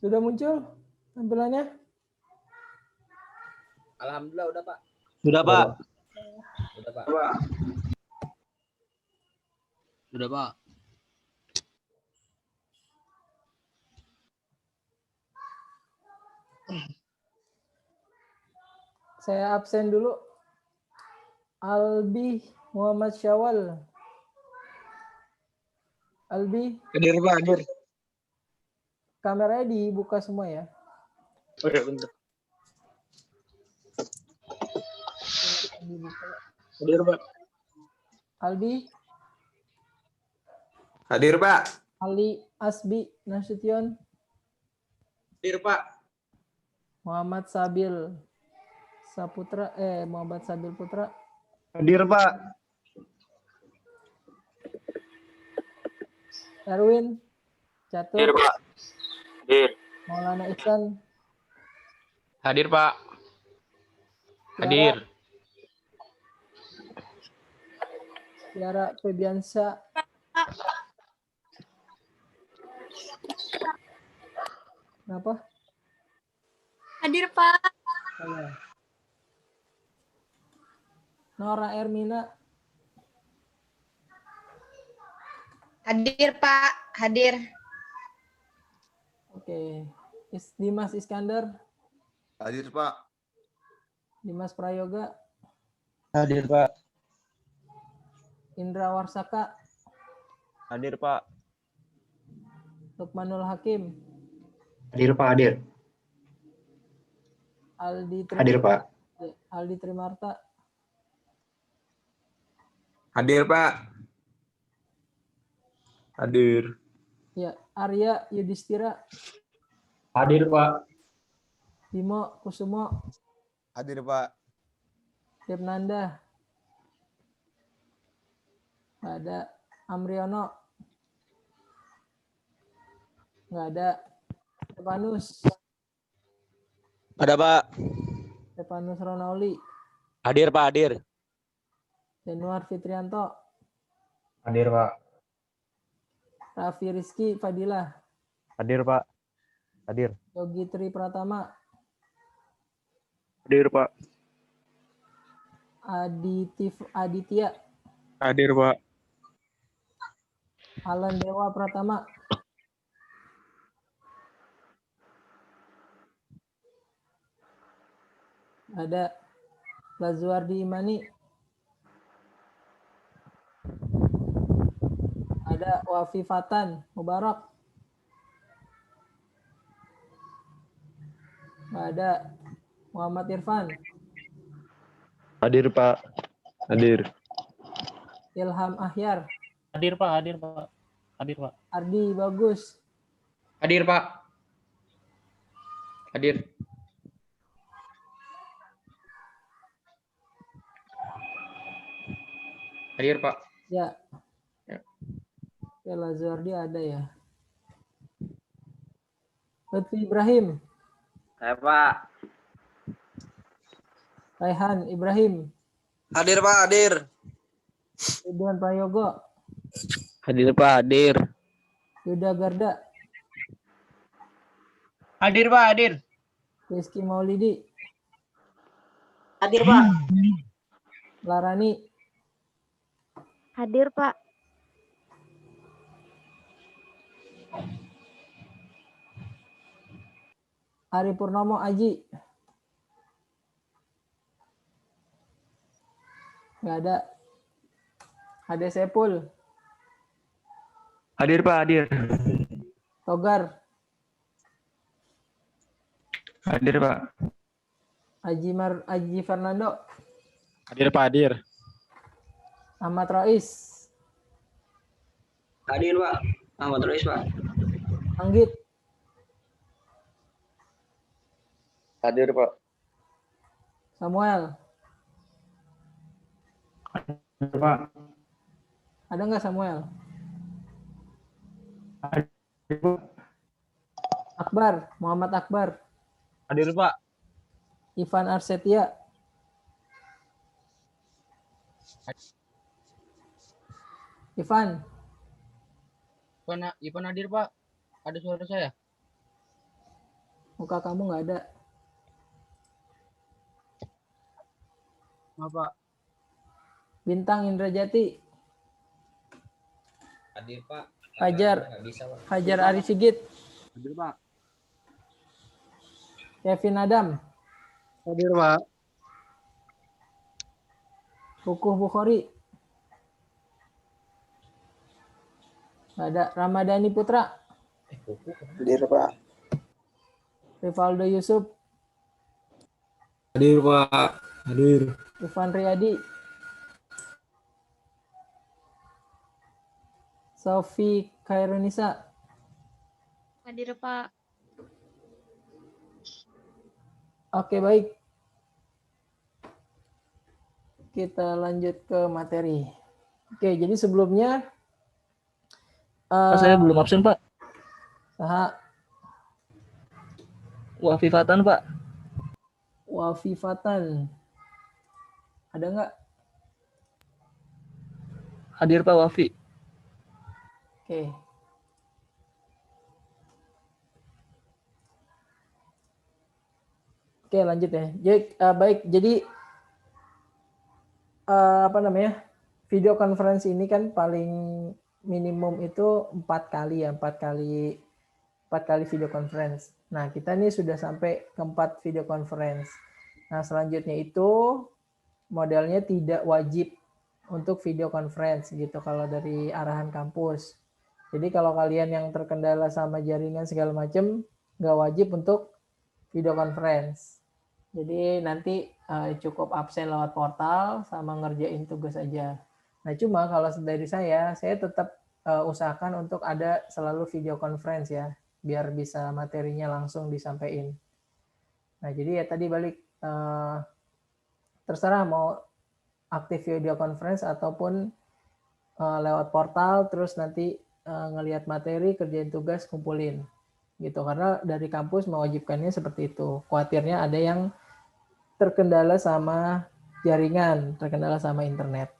Sudah muncul tampilannya? Alhamdulillah udah Pak. Sudah Pak. Udah Pak. Sudah Pak. Saya absen dulu. Albi Muhammad Syawal. Albi, Hadir Pak, hadir. kameranya dibuka semua ya. Oke, bentar. Hadir Pak. Albi, Hadir Pak. Ali Asbi Nasution, Hadir Pak. Muhammad Sabil Saputra, Muhammad Sabil Putra, Hadir Pak. Erwin Catur, Hadir Pak. Hadir. Maulana Ihsan, Hadir Pak. Hadir. Tiara Febiansa, kenapa? Hadir Pak. Saya. Nora Ermina, Hadir Pak. Hadir. oke. Dimas Iskandar, Hadir Pak. Dimas Prayoga, Hadir Pak. Indra Warsaka, Hadir Pak. Lukmanul Hakim, Hadir Pak, hadir. Hadir Pak. Aldi Trimarta, Hadir Pak. Hadir. ya, Arya Yudhistira, Hadir Pak. Bimo Kusumo, Hadir Pak. Fernanda, nggak ada. Amriono, nggak ada. Stefanus, Ada Pak. Stefanus Ronauli, Hadir Pak, hadir. Januar Fitrianto, Hadir Pak. Raffi Rizky Fadilah, Hadir Pak. Hadir. Yogi Tri Pratama, Hadir Pak. Aditya, Hadir Pak. Alan Dewa Pratama, ada. Lazuardi Imani, ada. Wafi Fatan Mubarak, nggak ada. Muhammad Irfan, Hadir Pak. Hadir. Ilham Ahyar, Hadir Pak, hadir Pak. Hadir Pak. Ardi Bagus, Hadir Pak. Hadir. Hadir Pak. ya. Ya. Oke, Lazuardi ada ya. Lutfi Ibrahim, Saya Pak. Raihan Ibrahim, Hadir Pak. Hadir. Ridwan Prayogo, Hadir Pak, hadir. Yuda Garda, Hadir Pak, hadir. Rizky Maulidi, Hadir Pak. Larani, Hadir Pak. Ari Purnomo Aji, nggak ada. Ade Sepul, Hadir Pak, hadir. Togar, Hadir Pak. Aji Fernando, Hadir Pak, hadir. Ahmad Rais, Hadir Pak. Ahmad Rais Pak. Anggit, Hadir Pak. Samuel, Hadir Pak. ada nggak Samuel? Hadir Pak. Akbar, Muhammad Akbar, Hadir Pak. Ivan Arsetia, Ivan Ivan hadir Pak. Ada suara saya. Muka kamu nggak ada. Pak. Bintang Indrajati. Hadir Pak. Hajar. Nggak bisa Pak. Hajar Ari Sigit. Hadir Pak. Kevin Adam. Hadir Pak. Kukuh Bukhari. Nggak ada. Ramadhani Putra. Hadir Pak. Rivaldo Yusuf. Hadir Pak. Hadir. Ivan Riyadi. Sofi Khairunisa. Hadir Pak. Oke, baik. Kita lanjut ke materi. Oke, jadi sebelumnya Pak, saya belum absen, Pak. Saha Wafifatan, Pak. Wafifatan. Ada nggak? Hadir, Pak Wafi. Oke. Oke, lanjut ya. Jadi, baik, jadi apa namanya? Video conference ini kan paling minimum itu 4 kali ya, 4 kali video conference. Nah, kita nih sudah sampai ke 4 video conference. Nah, selanjutnya itu modelnya tidak wajib untuk video conference gitu kalau dari arahan kampus. Jadi kalau kalian yang terkendala sama jaringan segala macam, nggak wajib untuk video conference. Jadi nanti cukup absen lewat portal sama ngerjain tugas aja. Nah cuma kalau dari saya tetap usahakan untuk ada selalu video conference ya, biar bisa materinya langsung disampaikan. Nah jadi ya tadi balik, terserah mau aktif video conference ataupun lewat portal, terus nanti ngelihat materi, kerjain tugas, kumpulin gitu. Karena dari kampus mewajibkannya seperti itu. Khawatirnya ada yang terkendala sama jaringan, terkendala sama internet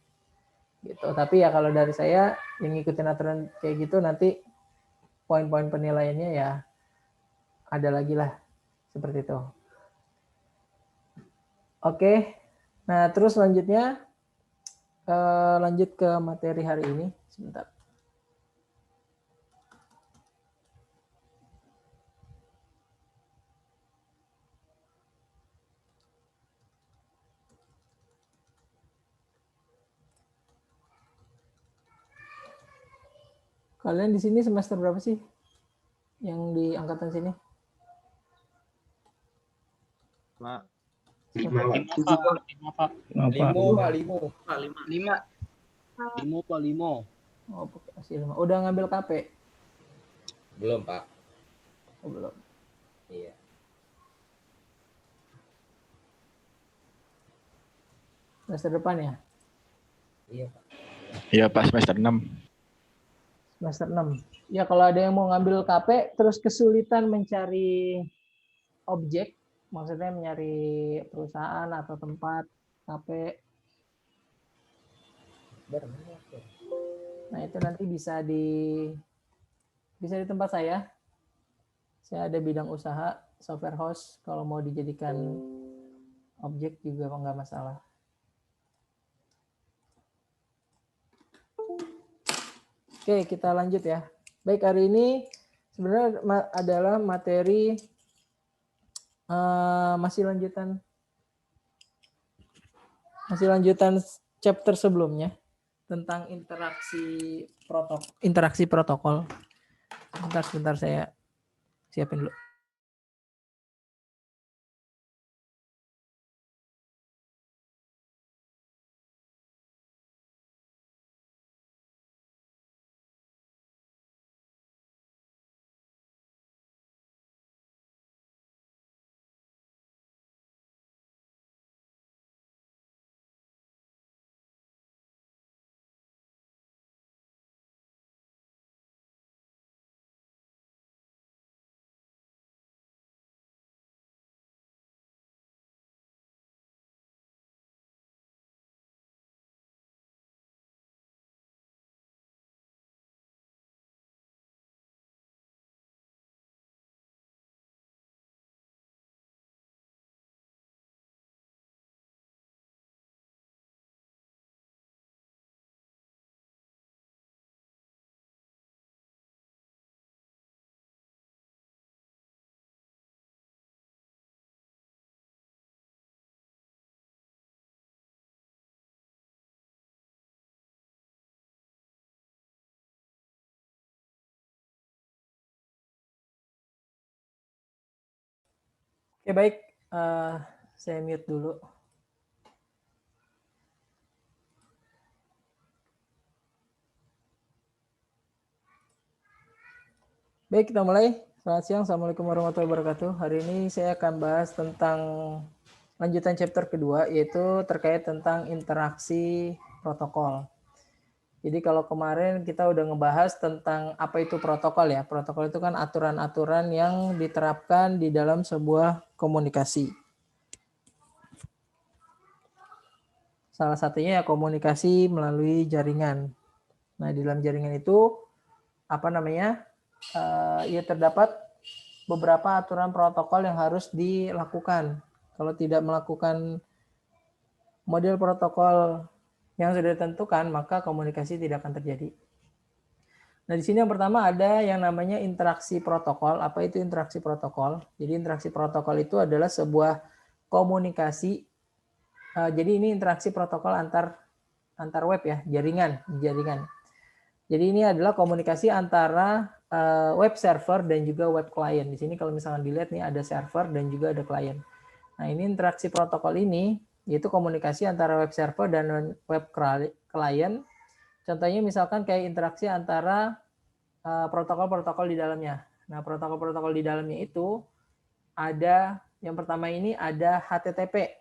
gitu. Tapi ya kalau dari saya yang ngikutin aturan kayak gitu, nanti poin-poin penilaiannya ya ada lagi lah seperti itu. Oke, nah terus selanjutnya lanjut ke materi hari ini. Sebentar. Kalian di sini semester berapa sih? Yang di angkatan sini? Pak. Lima, Pak. Lima. Oh, masih 5. Udah ngambil KP? Belum Pak. Oh, belum. Iya. Semester depan ya? Iya Pak. Iya Pak, semester 6. Semester 6. Ya kalau ada yang mau ngambil KP terus kesulitan mencari objek, maksudnya mencari perusahaan atau tempat KP. Nah, itu nanti bisa di tempat saya. Saya ada bidang usaha software host, kalau mau dijadikan objek juga nggak masalah. Oke, kita lanjut ya. Baik, hari ini sebenarnya adalah materi masih lanjutan chapter sebelumnya tentang interaksi protokol. Sebentar saya siapin dulu. Oke, baik. Saya mute dulu. Baik, kita mulai. Selamat siang. Assalamualaikum warahmatullahi wabarakatuh. Hari ini saya akan bahas tentang lanjutan chapter kedua, yaitu terkait tentang interaksi protokol. Jadi kalau kemarin kita udah ngebahas tentang apa itu protokol ya. Protokol itu kan aturan-aturan yang diterapkan di dalam sebuah komunikasi. Salah satunya ya komunikasi melalui jaringan. Nah, di dalam jaringan itu ya terdapat beberapa aturan protokol yang harus dilakukan. Kalau tidak melakukan model protokol yang sudah ditentukan, maka komunikasi tidak akan terjadi. Nah, di sini yang pertama ada yang namanya interaksi protokol. Apa itu interaksi protokol? Jadi interaksi protokol itu adalah sebuah komunikasi. Jadi ini interaksi protokol antar web ya, jaringan. Jadi ini adalah komunikasi antara web server dan juga web client. Di sini kalau misalkan dilihat nih ada server dan juga ada client. Nah, ini interaksi protokol ini yaitu komunikasi antara web server dan web client. Contohnya misalkan kayak interaksi antara protokol-protokol di dalamnya. Nah, protokol-protokol di dalamnya itu ada yang pertama ini ada HTTP.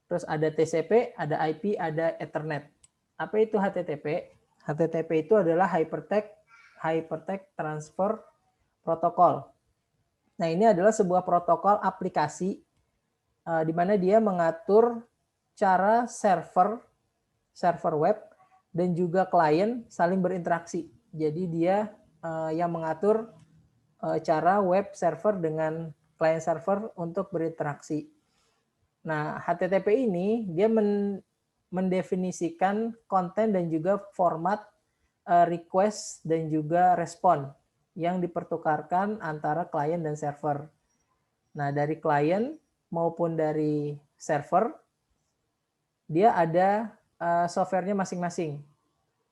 Terus ada TCP, ada IP, ada Ethernet. Apa itu HTTP? HTTP itu adalah Hypertext Transfer Protocol. Nah, ini adalah sebuah protokol aplikasi di mana dia mengatur cara server web dan juga klien saling berinteraksi. Jadi dia yang mengatur cara web server dengan klien server untuk berinteraksi. Nah, HTTP ini dia mendefinisikan konten dan juga format request dan juga respon yang dipertukarkan antara klien dan server. Nah, dari klien maupun dari server, dia ada softwarenya masing-masing.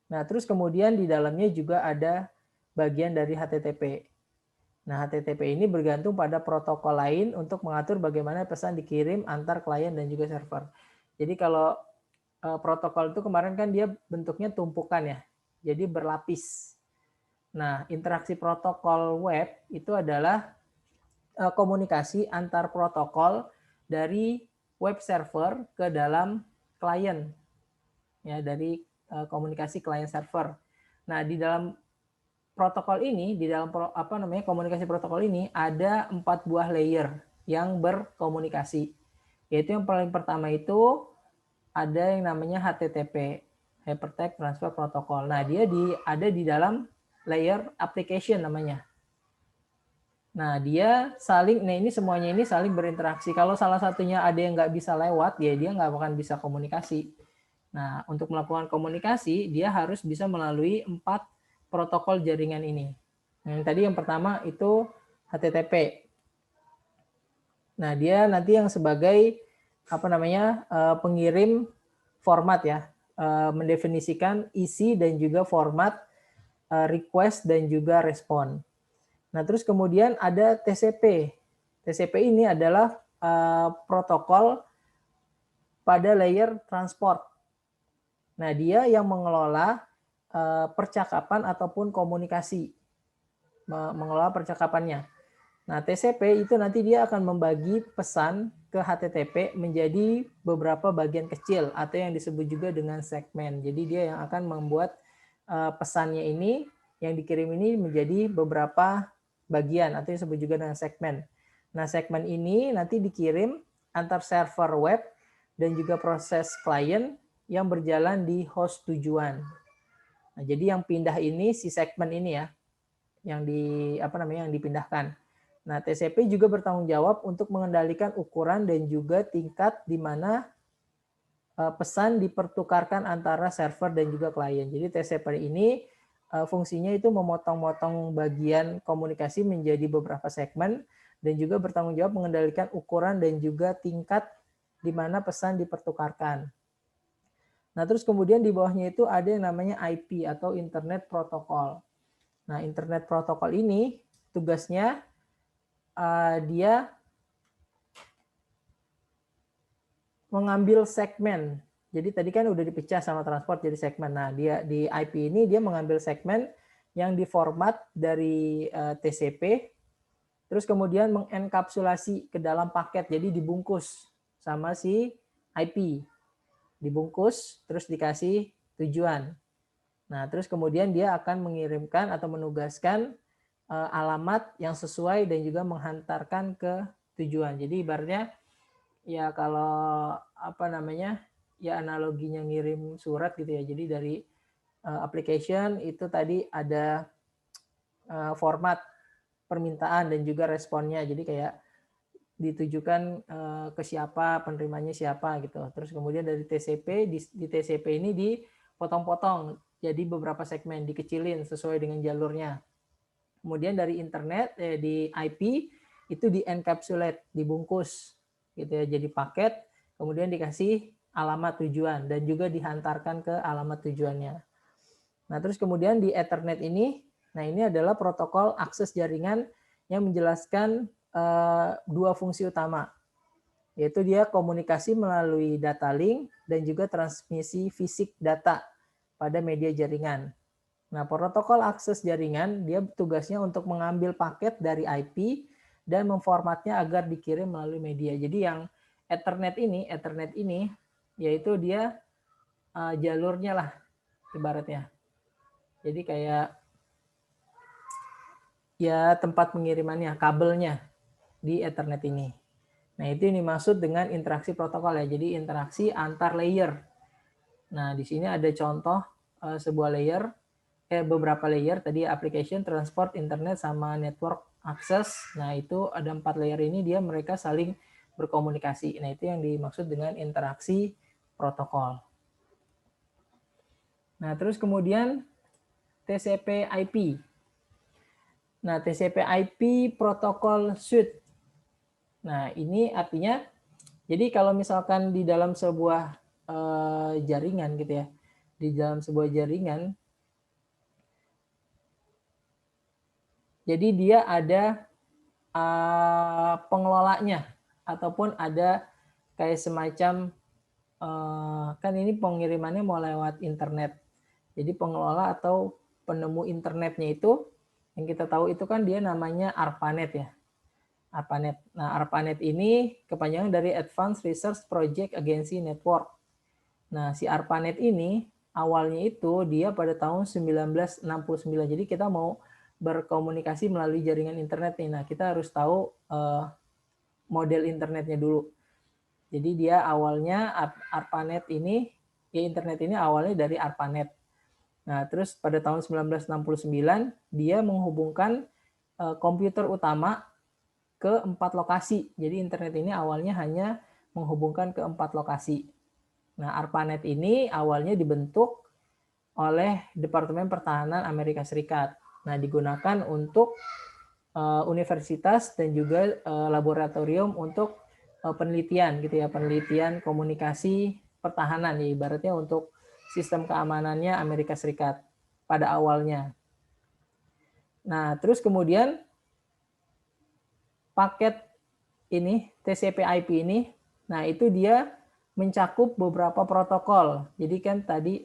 Nah, terus kemudian di dalamnya juga ada bagian dari HTTP. Nah, HTTP ini bergantung pada protokol lain untuk mengatur bagaimana pesan dikirim antar klien dan juga server. Jadi kalau protokol itu kemarin kan dia bentuknya tumpukan ya, jadi berlapis. Nah, interaksi protokol web itu adalah komunikasi antar protokol dari web server ke dalam klien, ya dari komunikasi klien server. Nah, di dalam protokol ini, di dalam komunikasi protokol ini ada 4 buah layer yang berkomunikasi. Yaitu yang paling pertama itu ada yang namanya HTTP, Hypertext Transfer Protocol. Nah, dia ada di dalam layer application namanya. Nah, ini semuanya ini saling berinteraksi. Kalau salah satunya ada yang nggak bisa lewat, ya dia nggak akan bisa komunikasi. Nah, untuk melakukan komunikasi, dia harus bisa melalui 4 protokol jaringan ini. Yang tadi yang pertama itu HTTP. Nah, dia nanti yang sebagai pengirim format ya, mendefinisikan isi dan juga format request dan juga respon. Nah, terus kemudian ada TCP. TCP ini adalah protokol pada layer transport. Nah, dia yang mengelola percakapan ataupun komunikasi, mengelola percakapannya. Nah, TCP itu nanti dia akan membagi pesan ke HTTP menjadi beberapa bagian kecil atau yang disebut juga dengan segmen. Jadi dia yang akan membuat pesannya ini, yang dikirim ini menjadi beberapa bagian atau yang disebut juga dengan segmen. Nah, segmen ini nanti dikirim antar server web dan juga proses klien yang berjalan di host tujuan. Nah, jadi yang pindah ini si segmen ini ya, yang dipindahkan. Nah, TCP juga bertanggung jawab untuk mengendalikan ukuran dan juga tingkat di mana pesan dipertukarkan antara server dan juga klien. Jadi TCP ini fungsinya itu memotong-motong bagian komunikasi menjadi beberapa segmen dan juga bertanggung jawab mengendalikan ukuran dan juga tingkat di mana pesan dipertukarkan. Nah, terus kemudian di bawahnya itu ada yang namanya IP atau Internet Protocol. Nah, Internet Protocol ini tugasnya dia mengambil segmen. Jadi tadi kan udah dipecah sama transport jadi segmen. Nah, dia di IP ini dia mengambil segmen yang diformat dari TCP, terus kemudian mengenkapsulasi ke dalam paket, jadi dibungkus sama si IP. Dibungkus, terus dikasih tujuan. Nah, terus kemudian dia akan mengirimkan atau menugaskan alamat yang sesuai dan juga menghantarkan ke tujuan. Jadi ibaratnya ya kalau apa namanya ya analoginya ngirim surat gitu ya. Jadi dari application itu tadi ada format permintaan dan juga responnya. Jadi kayak ditujukan ke siapa, penerimanya siapa gitu. Terus kemudian dari TCP di TCP ini dipotong-potong jadi beberapa segmen, dikecilin sesuai dengan jalurnya. Kemudian dari internet di IP itu di encapsulate, dibungkus gitu ya, jadi paket, kemudian dikasih alamat tujuan dan juga dihantarkan ke alamat tujuannya. Nah, terus kemudian di Ethernet ini, nah ini adalah protokol akses jaringan yang menjelaskan dua fungsi utama, yaitu dia komunikasi melalui data link dan juga transmisi fisik data pada media jaringan. Nah, protokol akses jaringan dia tugasnya untuk mengambil paket dari IP dan memformatnya agar dikirim melalui media. Jadi yang Ethernet ini yaitu dia jalurnya lah ibaratnya. Jadi kayak ya tempat pengirimannya, kabelnya di Ethernet ini. Nah, itu yang dimaksud dengan interaksi protokol ya. Jadi interaksi antar layer. Nah, di sini ada contoh sebuah layer, beberapa layer tadi application, transport, internet, sama network access. Nah, itu ada 4 layer ini dia mereka saling berkomunikasi. Nah, itu yang dimaksud dengan interaksi protokol. Nah, terus kemudian TCP/IP. Nah, TCP/IP protokol suite. Nah, ini artinya jadi kalau misalkan di dalam sebuah jaringan gitu ya, di dalam sebuah jaringan, jadi dia ada pengelolanya ataupun ada kayak semacam kan ini pengirimannya mau lewat internet. Jadi pengelola atau penemu internetnya itu yang kita tahu itu kan dia namanya ARPANET ya. ARPANET. Nah, ARPANET ini kepanjangan dari Advanced Research Project Agency Network. Nah, si ARPANET ini awalnya itu dia pada tahun 1969. Jadi kita mau berkomunikasi melalui jaringan internet nih. Nah, kita harus tahu model internetnya dulu. Jadi dia awalnya ARPANET ini, ya internet ini awalnya dari ARPANET. Nah, terus pada tahun 1969 dia menghubungkan komputer utama ke 4 lokasi. Jadi internet ini awalnya hanya menghubungkan ke 4 lokasi. Nah, ARPANET ini awalnya dibentuk oleh Departemen Pertahanan Amerika Serikat. Nah, digunakan untuk universitas dan juga laboratorium untuk penelitian gitu ya, penelitian komunikasi pertahanan ya, ibaratnya untuk sistem keamanannya Amerika Serikat pada awalnya. Nah, terus kemudian paket ini TCP/IP ini, nah itu dia mencakup beberapa protokol. Jadi kan tadi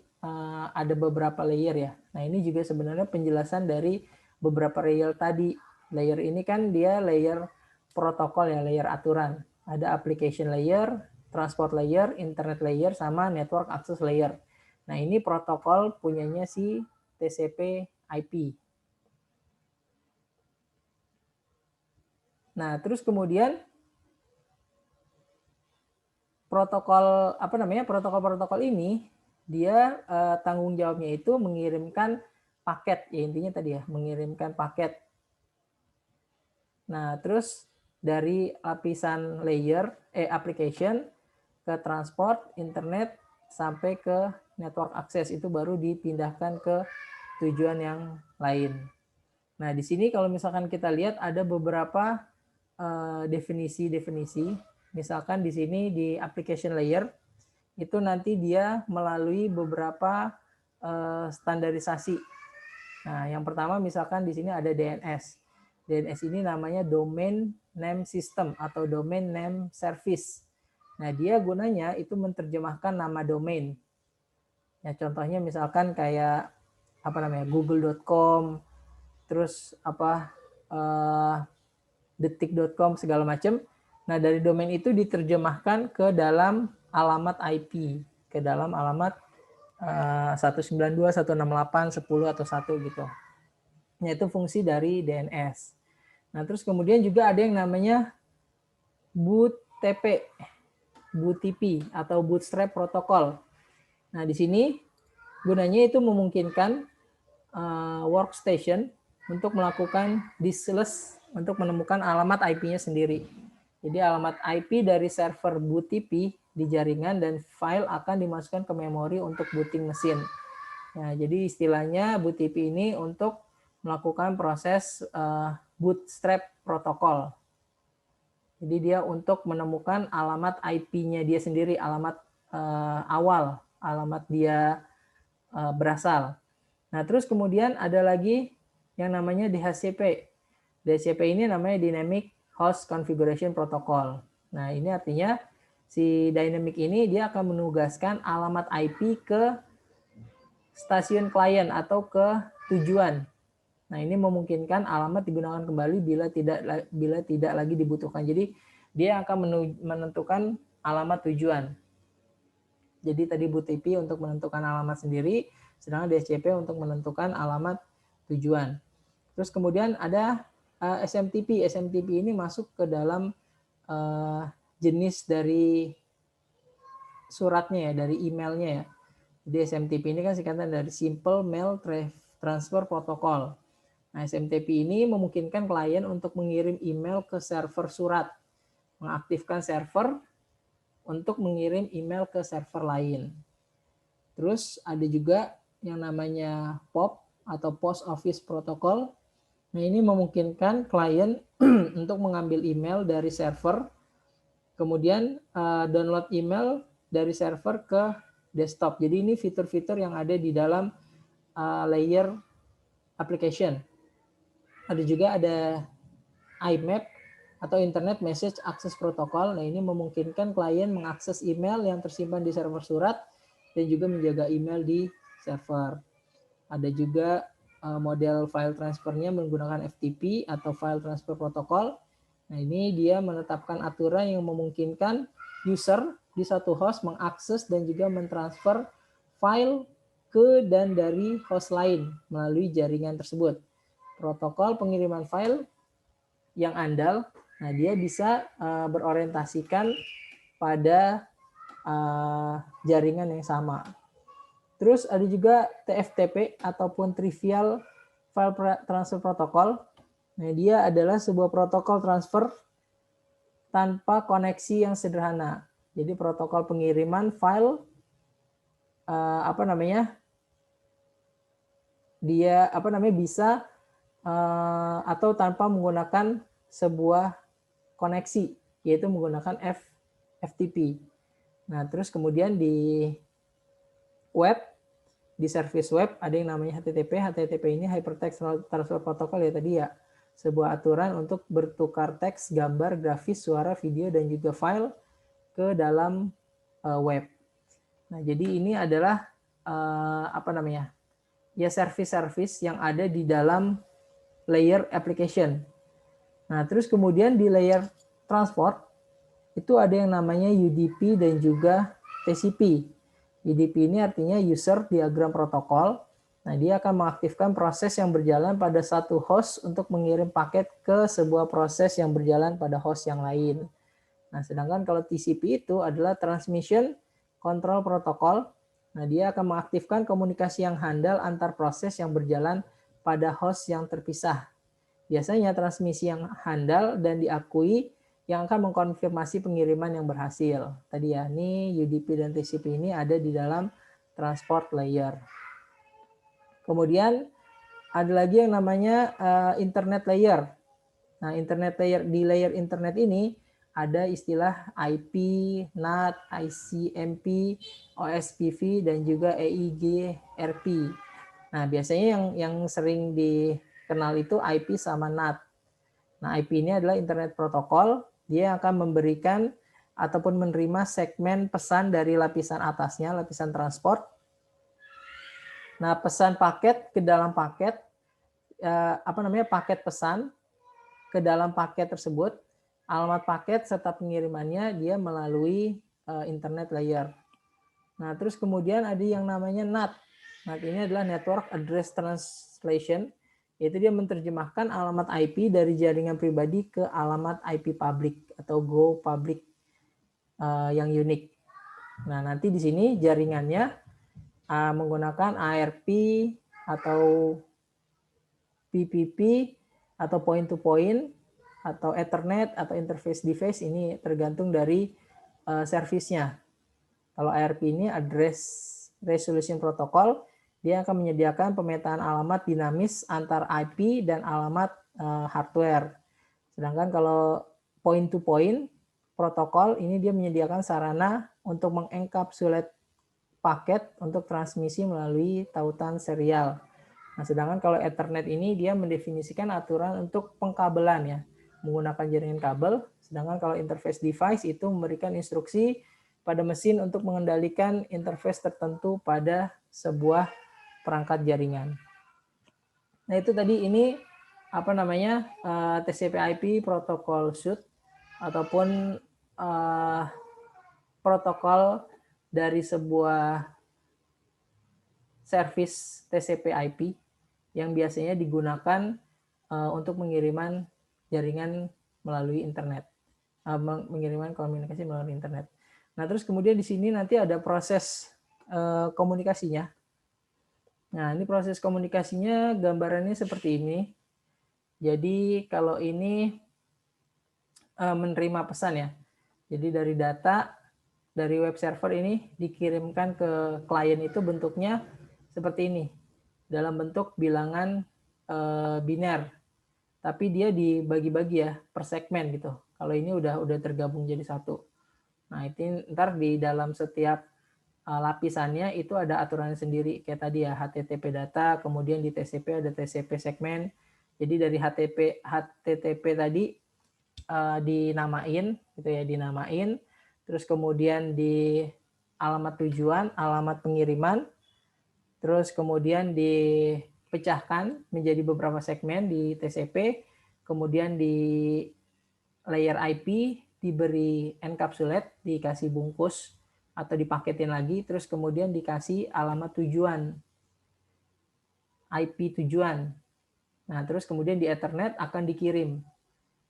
ada beberapa layer ya. Nah, ini juga sebenarnya penjelasan dari beberapa layer tadi. Layer ini kan dia layer protokol ya, layer aturan. Ada application layer, transport layer, internet layer, sama network access layer. Nah, ini protokol punyanya si TCP/IP. Nah, terus kemudian protokol ini dia tanggung jawabnya itu mengirimkan paket ya, intinya tadi ya, mengirimkan paket. Nah, terus dari lapisan layer application ke transport, internet sampai ke network access itu baru dipindahkan ke tujuan yang lain. Nah, di sini kalau misalkan kita lihat ada beberapa definisi-definisi. Misalkan di sini di application layer itu nanti dia melalui beberapa standarisasi. Nah, yang pertama misalkan di sini ada DNS. DNS ini namanya Domain Name System atau Domain Name Service. Nah, dia gunanya itu menerjemahkan nama domain. Ya, contohnya misalkan kayak apa namanya? google.com, terus apa detik.com segala macam. Nah, dari domain itu diterjemahkan ke dalam alamat IP, ke dalam alamat 192.168.10 atau 1 gitu. Nah, itu fungsi dari DNS. Nah, terus kemudian juga ada yang namanya BOOTP, BOOTP atau Bootstrap Protocol. Nah, di sini gunanya itu memungkinkan workstation untuk melakukan diskless untuk menemukan alamat IP-nya sendiri. Jadi alamat IP dari server BOOTP di jaringan dan file akan dimasukkan ke memori untuk booting mesin. Nah, jadi istilahnya BOOTP ini untuk melakukan proses bootstrap protokol. Jadi dia untuk menemukan alamat IP-nya dia sendiri, alamat awal, alamat dia berasal. Nah, terus kemudian ada lagi yang namanya DHCP. DHCP ini namanya Dynamic Host Configuration Protocol. Nah, ini artinya si Dynamic ini dia akan menugaskan alamat IP ke stasiun klien atau ke tujuan. Nah, ini memungkinkan alamat digunakan kembali bila tidak lagi dibutuhkan. Jadi, dia akan menentukan alamat tujuan. Jadi tadi BOOTP untuk menentukan alamat sendiri, sedangkan DHCP untuk menentukan alamat tujuan. Terus kemudian ada SMTP. SMTP ini masuk ke dalam jenis dari suratnya ya, dari emailnya ya. Jadi SMTP ini kan singkatan dari Simple Mail Transfer Protocol. Nah, SMTP ini memungkinkan klien untuk mengirim email ke server surat, mengaktifkan server untuk mengirim email ke server lain. Terus ada juga yang namanya POP atau Post Office Protocol. Nah, ini memungkinkan klien untuk mengambil email dari server, kemudian download email dari server ke desktop. Jadi ini fitur-fitur yang ada di dalam layer application. Ada juga ada IMAP atau Internet Message Access Protocol. Nah, ini memungkinkan klien mengakses email yang tersimpan di server surat dan juga menjaga email di server. Ada juga model file transfernya menggunakan FTP atau File Transfer Protocol. Nah, ini dia menetapkan aturan yang memungkinkan user di satu host mengakses dan juga mentransfer file ke dan dari host lain melalui jaringan tersebut. Protokol pengiriman file yang andal, nah dia bisa berorientasikan pada jaringan yang sama. Terus ada juga TFTP ataupun Trivial File Transfer Protocol. Nah, dia adalah sebuah protokol transfer tanpa koneksi yang sederhana. Jadi protokol pengiriman file bisa atau tanpa menggunakan sebuah koneksi, yaitu menggunakan FTP. Nah, terus kemudian di web, di service web ada yang namanya HTTP. HTTP ini Hypertext Transfer Protocol ya tadi ya. Sebuah aturan untuk bertukar teks, gambar, grafis, suara, video, dan juga file ke dalam web. Nah, jadi ini adalah service-service yang ada di dalam layer application. Nah, terus kemudian di layer transport itu ada yang namanya UDP dan juga TCP. UDP ini artinya User Diagram Protocol. Nah, dia akan mengaktifkan proses yang berjalan pada satu host untuk mengirim paket ke sebuah proses yang berjalan pada host yang lain. Nah, sedangkan kalau TCP itu adalah Transmission Control Protocol. Nah, dia akan mengaktifkan komunikasi yang handal antar proses yang berjalan pada host yang terpisah. Biasanya transmisi yang handal dan diakui yang akan mengkonfirmasi pengiriman yang berhasil. Tadi ya, ini UDP dan TCP ini ada di dalam transport layer. Kemudian ada lagi yang namanya internet layer. Nah, internet layer, di layer internet ini ada istilah IP, NAT, ICMP, OSPF, dan juga EIGRP. Nah, biasanya yang sering dikenal itu IP sama NAT. Nah, IP ini adalah Internet Protocol. Dia akan memberikan ataupun menerima segmen pesan dari lapisan atasnya, lapisan transport. Nah, pesan paket ke dalam paket, paket pesan ke dalam paket tersebut, alamat paket serta pengirimannya dia melalui internet layer. Nah, terus kemudian ada yang namanya NAT. NAT ini adalah Network Address Translation, yaitu dia menerjemahkan alamat IP dari jaringan pribadi ke alamat IP public atau go public yang unik. Nah, nanti di sini jaringannya menggunakan ARP atau PPP atau point to point atau Ethernet atau interface device, ini tergantung dari servisnya. Kalau ARP ini Address Resolution Protocol, dia akan menyediakan pemetaan alamat dinamis antar IP dan alamat hardware. Sedangkan kalau point to point protokol ini dia menyediakan sarana untuk mengenkapsulate paket untuk transmisi melalui tautan serial. Nah, sedangkan kalau Ethernet ini dia mendefinisikan aturan untuk pengkabelan ya, menggunakan jaringan kabel. Sedangkan kalau interface device itu memberikan instruksi pada mesin untuk mengendalikan interface tertentu pada sebuah perangkat jaringan. Nah, itu tadi ini TCP/IP protocol suite ataupun protokol dari sebuah service TCP/IP yang biasanya digunakan untuk mengiriman jaringan melalui internet, mengiriman komunikasi melalui internet. Nah, terus kemudian di sini nanti ada proses komunikasinya. Nah, ini proses komunikasinya gambarannya seperti ini. Jadi kalau ini menerima pesan ya. Jadi dari data dari web server ini dikirimkan ke klien itu bentuknya seperti ini. Dalam bentuk bilangan biner. Tapi dia dibagi-bagi ya per segmen gitu. Kalau ini udah tergabung jadi satu. Nah, itu ntar di dalam setiap lapisannya itu ada aturan sendiri. Kayak tadi ya, HTTP data, kemudian di TCP ada TCP segmen. Jadi dari HTTP tadi dinamain, gitu ya, dinamain. Terus kemudian di alamat tujuan, alamat pengiriman. Terus kemudian dipecahkan menjadi beberapa segmen di TCP. Kemudian di layer IP diberi encapsulate, dikasih bungkus atau dipaketin lagi, terus kemudian dikasih alamat tujuan, IP tujuan. Nah, terus kemudian di Ethernet akan dikirim.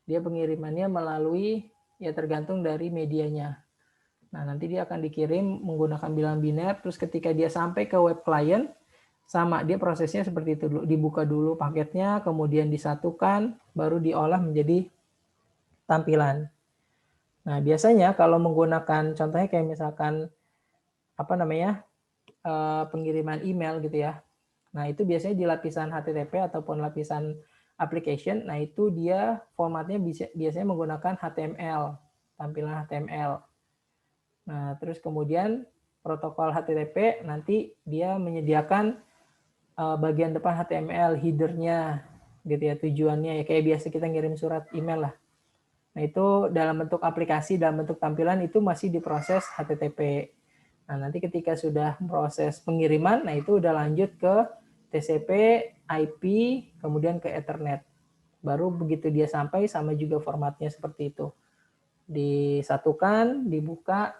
Dia pengirimannya melalui, ya tergantung dari medianya. Nah, nanti dia akan dikirim menggunakan bilangan biner, terus ketika dia sampai ke web client, sama, dia prosesnya seperti itu. Dibuka dulu paketnya, kemudian disatukan, baru diolah menjadi tampilan. Nah, biasanya kalau menggunakan contohnya kayak misalkan pengiriman email gitu ya. Nah, itu biasanya di lapisan HTTP ataupun lapisan application. Nah, itu dia formatnya biasanya menggunakan HTML, tampilan HTML. Nah, terus kemudian protokol HTTP nanti dia menyediakan bagian depan HTML, header-nya gitu ya, tujuannya ya kayak biasa kita ngirim surat email lah. Nah, itu dalam bentuk aplikasi, dalam bentuk tampilan itu masih diproses HTTP. Nah, nanti ketika sudah proses pengiriman, nah itu udah lanjut ke TCP, IP, kemudian ke Ethernet. Baru begitu dia sampai, sama juga formatnya seperti itu. Disatukan, dibuka,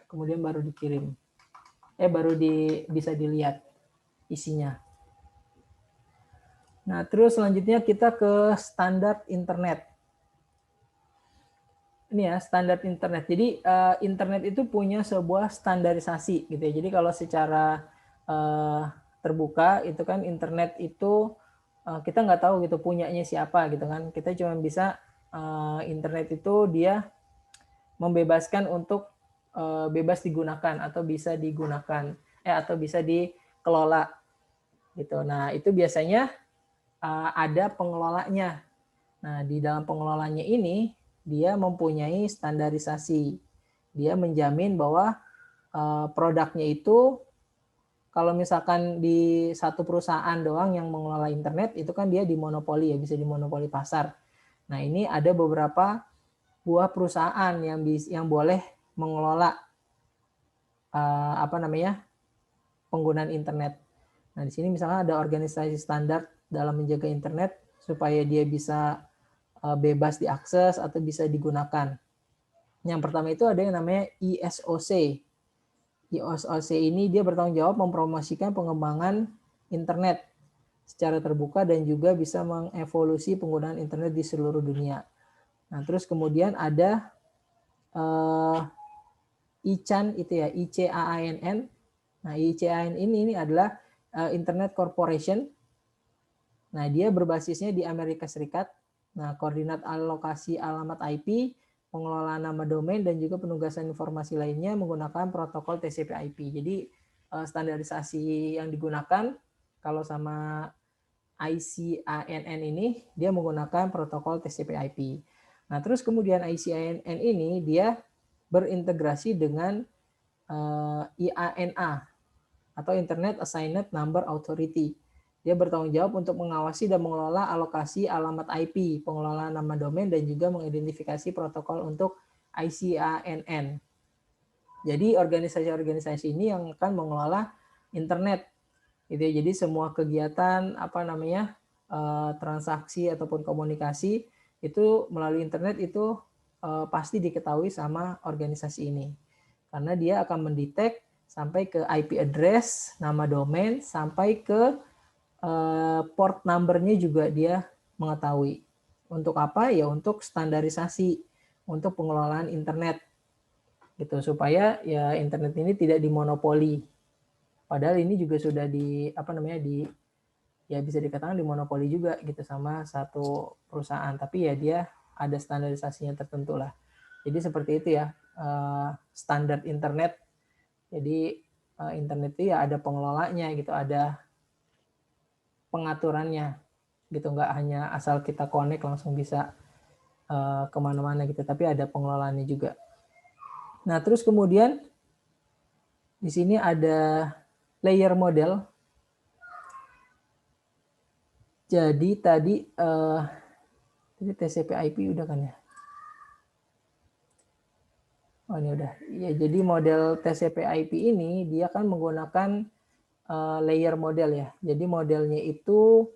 kemudian baru dikirim. Baru bisa dilihat isinya. Nah, terus selanjutnya kita ke standar internet. Ini ya, standar internet. Jadi internet itu punya sebuah standarisasi gitu ya. Jadi kalau secara terbuka itu kan internet itu kita nggak tahu gitu punyanya siapa gitu kan. Kita cuma bisa internet itu dia membebaskan untuk bebas digunakan atau bisa digunakan atau bisa dikelola gitu. Nah, itu biasanya ada pengelolanya. Nah, di dalam pengelolanya ini dia mempunyai standarisasi. Dia menjamin bahwa produknya itu kalau misalkan di satu perusahaan doang yang mengelola internet itu kan dia dimonopoli ya, bisa dimonopoli pasar. Nah, ini ada beberapa sebuah perusahaan yang boleh mengelola penggunaan internet. Nah, di sini misalnya ada organisasi standar dalam menjaga internet supaya dia bisa bebas diakses atau bisa digunakan. Yang pertama itu ada yang namanya ISOC. ISOC ini dia bertanggung jawab mempromosikan pengembangan internet secara terbuka dan juga bisa mengevolusi penggunaan internet di seluruh dunia. Nah, terus kemudian ada ICANN itu ya, ICANN. Nah, ICANN ini adalah Internet Corporation. Nah, dia berbasisnya di Amerika Serikat. Nah, koordinat alokasi alamat IP, pengelolaan nama domain, dan juga penugasan informasi lainnya menggunakan protokol TCP/IP. Jadi, standarisasi yang digunakan kalau sama ICANN ini, dia menggunakan protokol TCP/IP. Nah, terus kemudian ICANN ini dia berintegrasi dengan IANA atau Internet Assigned Number Authority. Dia bertanggung jawab untuk mengawasi dan mengelola alokasi alamat IP, pengelolaan nama domain, dan juga mengidentifikasi protokol untuk ICANN. Jadi organisasi-organisasi ini yang akan mengelola internet. Gitu ya. Jadi semua kegiatan transaksi ataupun komunikasi itu melalui internet itu pasti diketahui sama organisasi ini. Karena dia akan mendetek sampai ke IP address, nama domain, sampai ke port number-nya juga dia mengetahui. Untuk apa? Ya untuk standarisasi, untuk pengelolaan internet. Gitu, supaya ya internet ini tidak dimonopoli. Padahal ini juga sudah ya bisa dikatakan dimonopoli juga gitu sama satu perusahaan. Tapi ya dia ada standarisasinya tertentu lah. Jadi seperti itu ya, standar internet. Jadi internet itu ya ada pengelolanya gitu, ada pengaturannya gitu, nggak hanya asal kita connect langsung bisa kemana-mana gitu, tapi ada pengelolaannya juga. Nah, terus kemudian di sini ada layer model. Jadi tadi TCP/IP udah kan ya? Oh, ini udah. Ya, jadi model TCP/IP ini dia kan menggunakan layer model ya. Jadi modelnya itu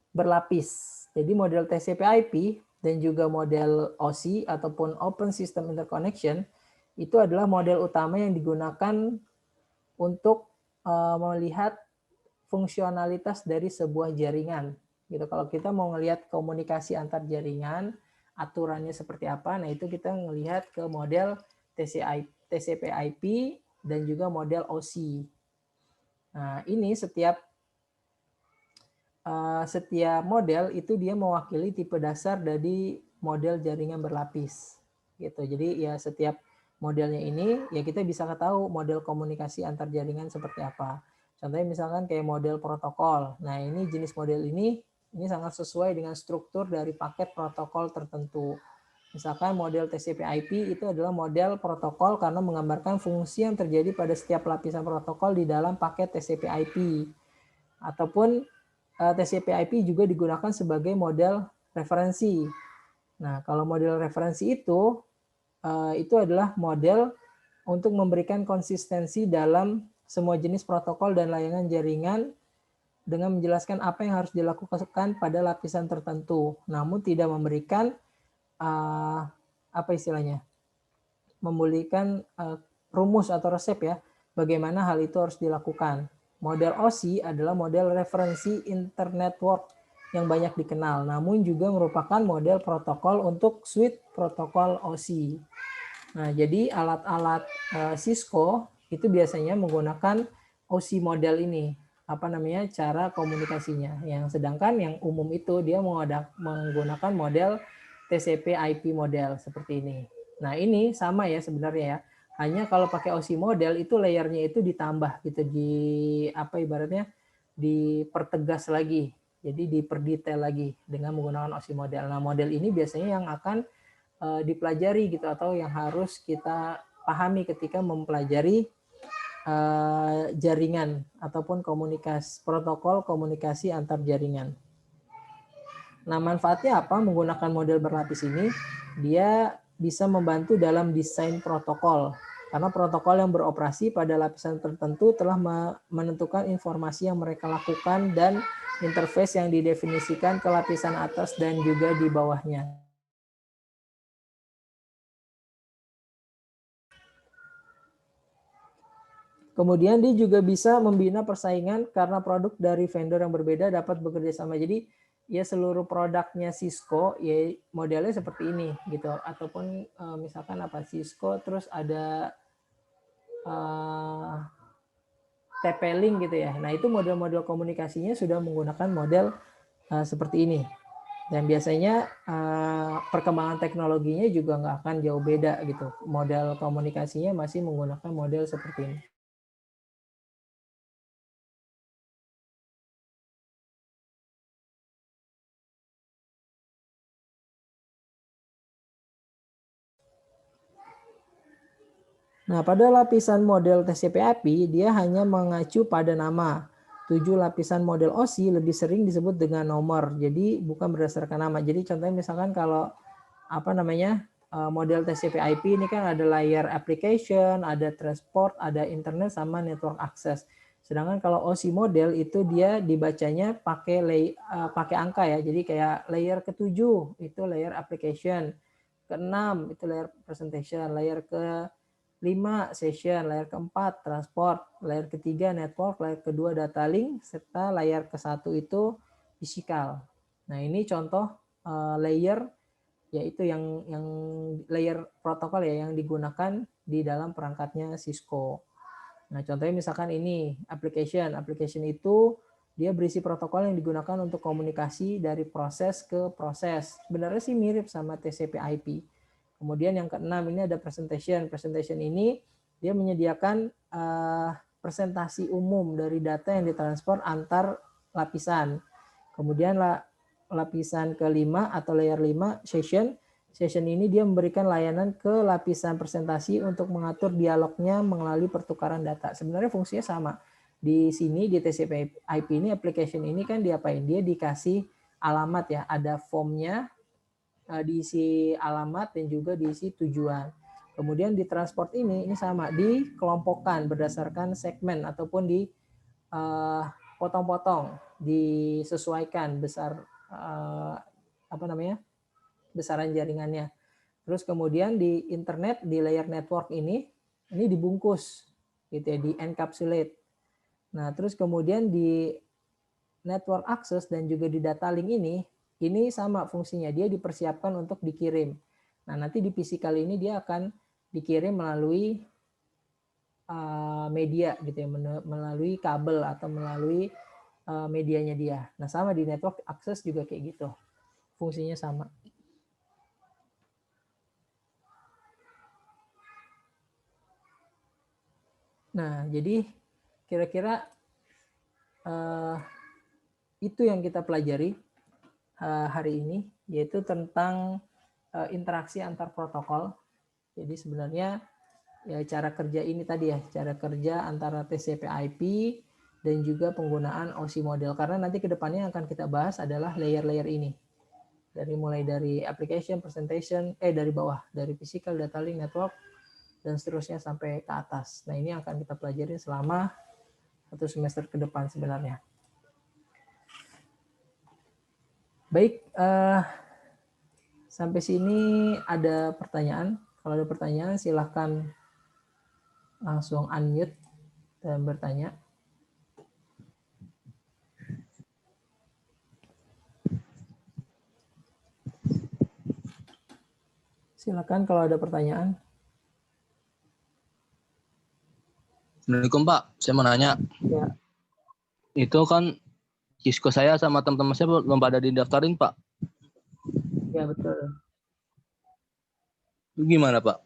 berlapis. Jadi model TCP/IP dan juga model OSI ataupun Open System Interconnection itu adalah model utama yang digunakan untuk melihat fungsionalitas dari sebuah jaringan. Gitu. Kalau kita mau ngelihat komunikasi antar jaringan, aturannya seperti apa, nah itu kita ngelihat ke model TCP/IP dan juga model OSI. Nah, ini setiap model itu dia mewakili tipe dasar dari model jaringan berlapis. Gitu. Jadi ya setiap modelnya ini ya kita bisa tahu model komunikasi antar jaringan seperti apa. Contohnya misalkan kayak model protokol. Nah, ini jenis model ini sangat sesuai dengan struktur dari paket protokol tertentu. Misalkan model TCP/IP itu adalah model protokol karena menggambarkan fungsi yang terjadi pada setiap lapisan protokol di dalam paket TCP/IP. Ataupun TCP/IP juga digunakan sebagai model referensi. Nah, kalau model referensi itu adalah model untuk memberikan konsistensi dalam semua jenis protokol dan layanan jaringan dengan menjelaskan apa yang harus dilakukan pada lapisan tertentu, namun tidak memberikan memberikan rumus atau resep ya, bagaimana hal itu harus dilakukan. Model OSI adalah model referensi internetwork yang banyak dikenal, namun juga merupakan model protokol untuk suite protokol OSI. Nah, jadi alat-alat Cisco itu biasanya menggunakan OSI model ini, cara komunikasinya. Yang sedangkan yang umum itu dia menggunakan model TCP/IP model seperti ini. Nah, ini sama ya sebenarnya ya. Hanya kalau pakai OSI model itu layernya itu ditambah gitu, dipertegas lagi. Jadi diperdetail lagi dengan menggunakan OSI model. Nah, model ini biasanya yang akan dipelajari gitu atau yang harus kita pahami ketika mempelajari jaringan ataupun protokol komunikasi antar jaringan. Nah, manfaatnya apa menggunakan model berlapis ini? Dia bisa membantu dalam desain protokol. Karena protokol yang beroperasi pada lapisan tertentu telah menentukan informasi yang mereka lakukan dan interface yang didefinisikan ke lapisan atas dan juga di bawahnya. Kemudian dia juga bisa membina persaingan karena produk dari vendor yang berbeda dapat bekerja sama. Jadi ya seluruh produknya Cisco ya modelnya seperti ini gitu. Ataupun misalkan apa Cisco terus ada TP-Link gitu ya. Nah itu model-model komunikasinya sudah menggunakan model seperti ini. Dan biasanya perkembangan teknologinya juga nggak akan jauh beda gitu. Model komunikasinya masih menggunakan model seperti ini. Nah, pada lapisan model TCP/IP, dia hanya mengacu pada nama. 7 lapisan model OSI lebih sering disebut dengan nomor, jadi bukan berdasarkan nama. Jadi contohnya misalkan kalau model TCP/IP ini kan ada layer application, ada transport, ada internet, sama network access. Sedangkan kalau OSI model itu dia dibacanya pakai angka ya. Jadi kayak layer ke-7 itu layer application, ke-6 itu layer presentation, layer ke 5 session, layer keempat transport, layer ketiga network, layer kedua data link, serta layer ke-1 itu physical. Nah ini contoh layer yaitu yang layer protokol ya yang digunakan di dalam perangkatnya Cisco. Nah contohnya misalkan ini application itu dia berisi protokol yang digunakan untuk komunikasi dari proses ke proses. Sebenarnya sih mirip sama TCP/IP. Kemudian yang keenam ini ada presentation. Presentation ini dia menyediakan presentasi umum dari data yang ditransfer antar lapisan. Kemudian lapisan kelima atau layer 5 session. Session ini dia memberikan layanan ke lapisan presentasi untuk mengatur dialognya melalui pertukaran data. Sebenarnya fungsinya sama. Di sini di TCP/IP ini application ini kan diapain? Dia dikasih alamat ya, ada formnya, diisi alamat dan juga diisi tujuan. Kemudian di transport ini sama, dikelompokkan berdasarkan segmen ataupun di potong-potong, disesuaikan besar besaran jaringannya. Terus kemudian di internet di layer network ini dibungkus gitu ya, di encapsulate. Nah, terus kemudian di network access dan juga di data link ini sama fungsinya, dia dipersiapkan untuk dikirim. Nah, nanti di physical ini dia akan dikirim melalui media gitu ya, melalui kabel atau melalui medianya dia. Nah, sama di network access juga kayak gitu. Fungsinya sama. Nah, jadi kira-kira itu yang kita pelajari hari ini, yaitu tentang interaksi antar protokol. Jadi sebenarnya ya cara kerja ini tadi ya, cara kerja antara TCP/IP dan juga penggunaan OSI model. Karena nanti kedepannya yang akan kita bahas adalah layer-layer ini. Mulai dari application, presentation, dari bawah, dari physical, data link, network, dan seterusnya sampai ke atas. Nah ini yang akan kita pelajari selama 1 semester ke depan sebenarnya. Baik, sampai sini ada pertanyaan. Kalau ada pertanyaan silahkan langsung unmute dan bertanya. Silakan kalau ada pertanyaan. Assalamualaikum Pak, saya mau nanya. Ya. Itu kan Cisco saya sama teman-teman saya belum pada didaftarin Pak. Ya betul. Itu gimana Pak?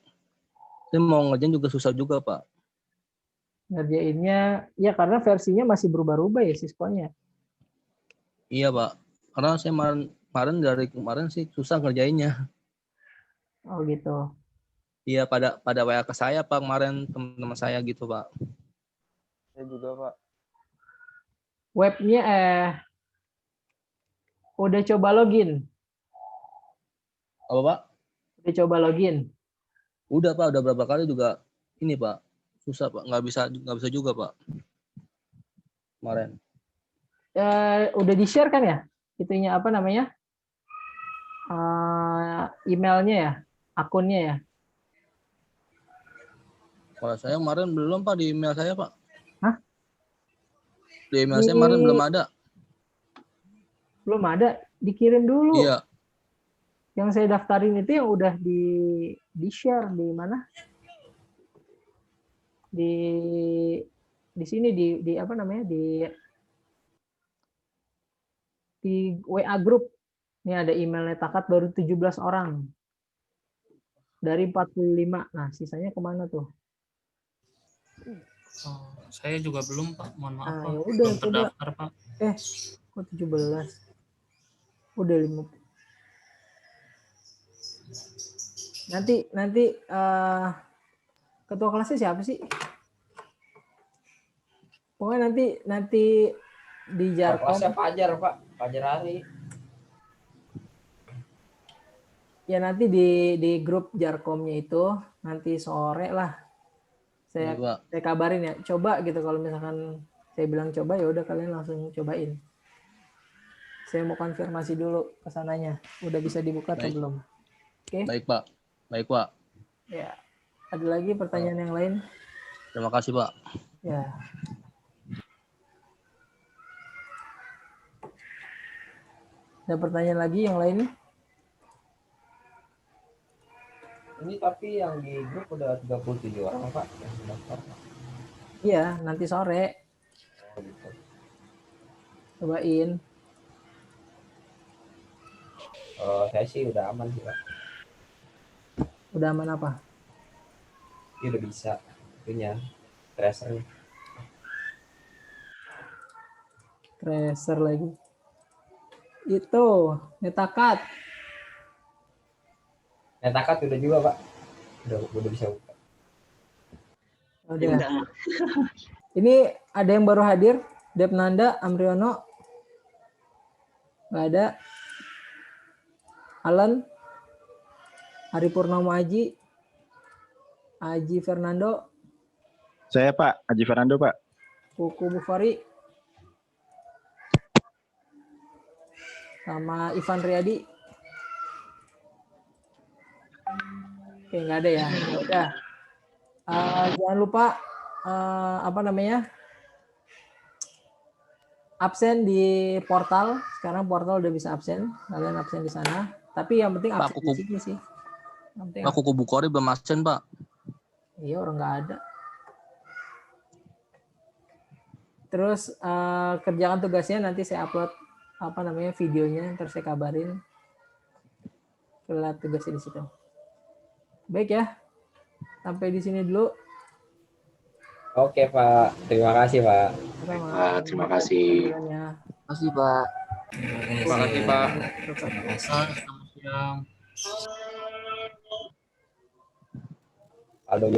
Saya mau ngerjain juga susah juga Pak. Ngerjainnya, ya karena versinya masih berubah-ubah ya Cisco-nya. Iya Pak, karena saya dari kemarin sih susah ngerjainnya. Oh gitu. Iya pada WA ke saya Pak kemarin teman-teman saya gitu Pak. Saya juga Pak. Webnya udah coba login. Apa Pak? Udah coba login? Udah Pak, udah berapa kali juga ini Pak. Susah Pak, nggak bisa juga Pak. Kemarin. Udah di-share kan ya? Itunya apa namanya? Emailnya ya? Akunnya ya? Kalau saya kemarin belum Pak di email saya Pak. Hah? Di email saya kemarin belum ada. Belum ada? Dikirim dulu. Iya. Yang saya daftarin itu yang udah di-share di mana? Di sini di apa namanya? Di WA group. Ini ada emailnya Takat baru 17 orang. Dari 45. Nah, sisanya kemana tuh? Oh, saya juga belum Pak, mohon maaf Nah, Pak. ya udah, Belum coba. terdaftar Pak. Kok 17? Udah 50. Nanti ketua kelasnya siapa sih? Pokoknya nanti di Jarkom. Kelasnya Fajar, Pak. Fajar Hari. Ya nanti di grup Jarkomnya itu nanti sore lah. Iya, Pak. Saya kabarin ya. Coba gitu kalau misalkan saya bilang coba ya udah kalian langsung cobain. Saya mau konfirmasi dulu ke sananya. Udah bisa dibuka atau Baik. belum? Oke. Baik Pak. Baik Pak. Ya. Ada lagi pertanyaan yang lain? Terima kasih Pak. Ya. Ada pertanyaan lagi yang lain? Ini tapi yang di grup udah 37 orang, Pak. Yang daftar. Iya, nanti sore. Oh, gitu. Cobain. Saya sih udah aman sih, Pak. Udah aman apa? Ini udah bisa. Itunya. Tracernya. Tracer lagi. Itu, Netakat. Netakat udah juga, Pak. Udah bisa buka. Udah. Ini ada yang baru hadir? Depnanda, Amriono? Nggak ada. Alan? Hari Purnomo Aji? Aji Fernando? Saya Pak, Haji Fernando Pak. Kuku Bufari? Sama Ivan Riyadi? Oke, nggak ada ya. Ya udah. Jangan lupa apa namanya? Absen di portal. Sekarang portal udah bisa absen. Kalian absen di sana. Tapi yang penting Pak, absen di sini sih. Yang penting Pak Kuku Bukhari belum absen Pak. iya, orang nggak ada. Terus kerjakan tugasnya nanti saya upload apa namanya videonya, terus saya kabarin. Lihat tugasnya di situ. Baik ya. Sampai di sini dulu. Oke, Pak. Terima kasih, Pak. Terima kasih. Makasih Pak. Terima kasih, Pak. Selamat siang. Aldo